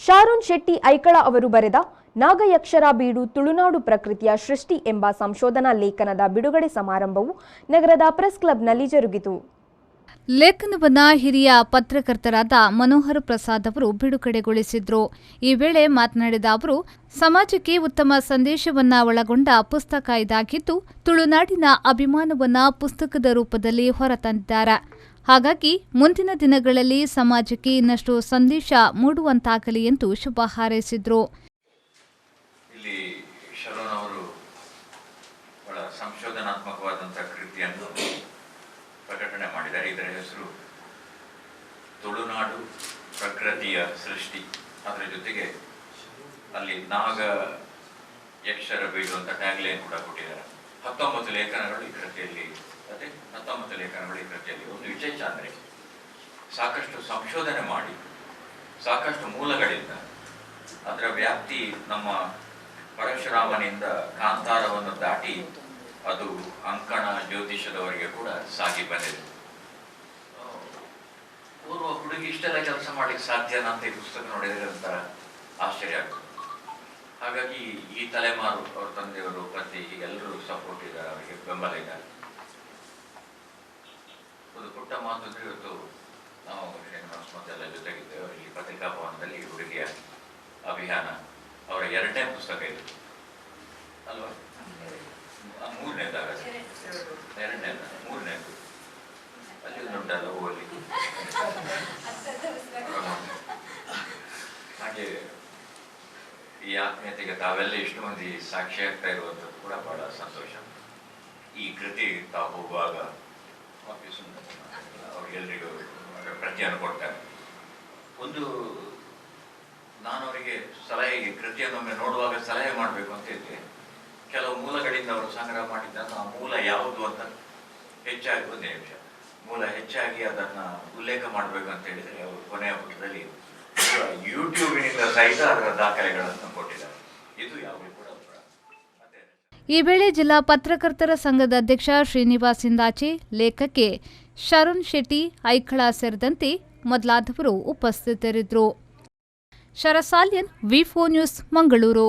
ಶಾರೂನ್ ಶೆಟ್ಟಿ ಐಕಳ ಅವರು ಬರೆದ ನಾಗಯಕ್ಷರ ಬೀಡು ತುಳುನಾಡು ಪ್ರಕೃತಿಯ ಸೃಷ್ಟಿ ಎಂಬ ಸಂಶೋಧನಾ ಲೇಖನದ ಬಿಡುಗಡೆ ಸಮಾರಂಭವು ನಗರದ ಪ್ರೆಸ್ ಕ್ಲಬ್ನಲ್ಲಿ ಜರುಗಿತು. ಲೇಖನವನ್ನ ಹಿರಿಯ ಪತ್ರಕರ್ತರಾದ ಮನೋಹರ್ ಪ್ರಸಾದ್ ಅವರು ಬಿಡುಗಡೆಗೊಳಿಸಿದ್ರು. ಈ ವೇಳೆ ಮಾತನಾಡಿದ ಅವರು, ಸಮಾಜಕ್ಕೆ ಉತ್ತಮ ಸಂದೇಶವನ್ನ ಒಳಗೊಂಡ ಪುಸ್ತಕ ಇದಾಗಿದ್ದು, ತುಳುನಾಡಿನ ಅಭಿಮಾನವನ್ನ ಪುಸ್ತಕದ ರೂಪದಲ್ಲಿ ಹೊರತಂದಿದ್ದಾರೆ. ಹಾಗಾಗಿ ಮುಂದಿನ ದಿನಗಳಲ್ಲಿ ಸಮಾಜಕ್ಕೆ ಇನ್ನಷ್ಟು ಸಂದೇಶ ಮೂಡುವಂತಾಗಲಿ ಎಂದು ಶುಭ ಹಾರೈಸಿದ್ರು. ಇಲ್ಲಿ ಶರೋನ್ ಅವರು ಬಹಳ ಸಂಶೋಧನಾತ್ಮಕವಾದಂತಹ ಕೃತಿಯನ್ನು ಪ್ರಕಟಣೆ ಮಾಡಿದ್ದಾರೆ. ಇದರ ಹೆಸರು ತುಳುನಾಡು ಪ್ರಕೃತಿಯ ಸೃಷ್ಟಿ. ಅದರ ಜೊತೆಗೆ ಅಲ್ಲಿ ನಾಗ ಯಕ್ಷರ ಬೀಡು ಅಂತ ಟ್ಯಾಗ್ಲೈನ್ ಕೂಡ ಕೊಟ್ಟಿದ್ದಾರೆ. 19 ಲೇಖನಗಳು ಈ ಕೃತಿಯಲ್ಲಿ ಒಂದು ವಿಶೇಷ ಅಂದರೆ ಸಾಕಷ್ಟು ಸಂಶೋಧನೆ ಮಾಡಿ ಸಾಕಷ್ಟು ಮೂಲಗಳಿಂದ ಅದರ ವ್ಯಾಪ್ತಿ ನಮ್ಮ ಪರಶುರಾಮನಿಂದ ಕಾಂತಾರವನ್ನು ದಾಟಿ ಅದು ಅಂಕಣ ಜ್ಯೋತಿಷದವರೆಗೆ ಕೂಡ ಸಾಗಿ ಬಂದಿದೆ. ಪೂರ್ವ ಹುಡುಗಿ ಇಷ್ಟೆಲ್ಲ ಕೆಲಸ ಮಾಡ್ಲಿಕ್ಕೆ ಸಾಧ್ಯನಾ ಅಂತ ಈ ಪುಸ್ತಕ ನೋಡಿದರೆ ಒಂಥರ ಆಶ್ಚರ್ಯ ಆಗ್ತದೆ. ಹಾಗಾಗಿ ಈ ತಲೆಮಾರು ಅವ್ರ ತಂದೆಯವರು ಪತಿ ಎಲ್ಲರೂ ಸಪೋರ್ಟ್ ಇದ್ದಾರೆ, ಅವರಿಗೆ ಬೆಂಬಲ ಇದ್ದಾರೆ. ಒಂದು ಪುಟ್ಟ ಮಾತು ಅಂದ್ರೆ, ಇವತ್ತು ನಾವು ಶ್ರೀನಿವಾಸ್ ಮತ್ತೆಲ್ಲ ಜೊತೆಗಿದ್ದೇವೆ. ಇಲ್ಲಿ ಪತ್ರಿಕಾ ಭವನದಲ್ಲಿ ಹುಡುಗಿಯ ಅಭಿಯಾನ ಅವರ 2ನೇ ಪುಸ್ತಕ ಇದು ಅಲ್ವಾ? 3ನೇದಾಗತ್ತೆ, 2ನೇದು ಅಲ್ಲಿ ಉಂಟಲ್ಲ ಹೂವಲ್ಲಿ. ಹಾಗೆ ಈ ಆತ್ಮೀಯತೆಗೆ ತಾವೆಲ್ಲ ಇಷ್ಟು ಮಂದಿ ಸಾಕ್ಷಿ ಆಗ್ತಾ ಇರುವಂಥದ್ದು ಕೂಡ ಬಹಳ ಸಂತೋಷ. ಈ ಕೃತಿ ತಾವು ಹೋಗುವಾಗ ಅವ್ರಿಗೆಲ್ರಿಗೂ ಪ್ರತಿಯನ್ನು ಕೊಡ್ತಾರೆ. ಒಂದು ನಾನು ಅವರಿಗೆ ಸಲಹೆ, ಕೃತಿಯನ್ನೊಮ್ಮೆ ನೋಡುವಾಗ ಸಲಹೆ ಮಾಡಬೇಕು ಅಂತ ಇದ್ದೆ. ಕೆಲವು ಮೂಲಗಳಿಂದ ಅವರು ಸಂಗ್ರಹ ಮಾಡಿದ್ದಾಗ ಆ ಮೂಲ ಯಾವುದು ಅಂತ ಹೆಚ್ಚಾಗಿ, ಒಂದೇ ನಿಮಿಷ, ಮೂಲ ಹೆಚ್ಚಾಗಿ ಅದನ್ನ ಉಲ್ಲೇಖ ಮಾಡಬೇಕು ಅಂತ ಹೇಳಿದರೆ ಅವರು ಕೊನೆಯ ಪುಟದಲ್ಲಿ ಯೂಟ್ಯೂಬಿನಿಂದ ಸಹಿತ ಅದರ ದಾಖಲೆಗಳನ್ನು ಕೊಟ್ಟಿದ್ದಾರೆ. ಇದು ಯಾವುದೇ ಕೂಡ. ಈ ವೇಳೆ ಜಿಲ್ಲಾ ಪತ್ರಕರ್ತರ ಸಂಘದ ಅಧ್ಯಕ್ಷ ಶ್ರೀನಿವಾಸ್ ಇಂದಾಚೆ, ಲೇಖಕಿ ಶರೂನ್ ಶೆಟ್ಟಿ ಐಕಳ ಸೇರಿದಂತೆ ಮೊದಲಾದವರು ಉಪಸ್ಥಿತರಿದ್ದರು. ಶರಸಾಲ್ಯನ್, ವಿ4 ನ್ಯೂಸ್, ಮಂಗಳೂರು.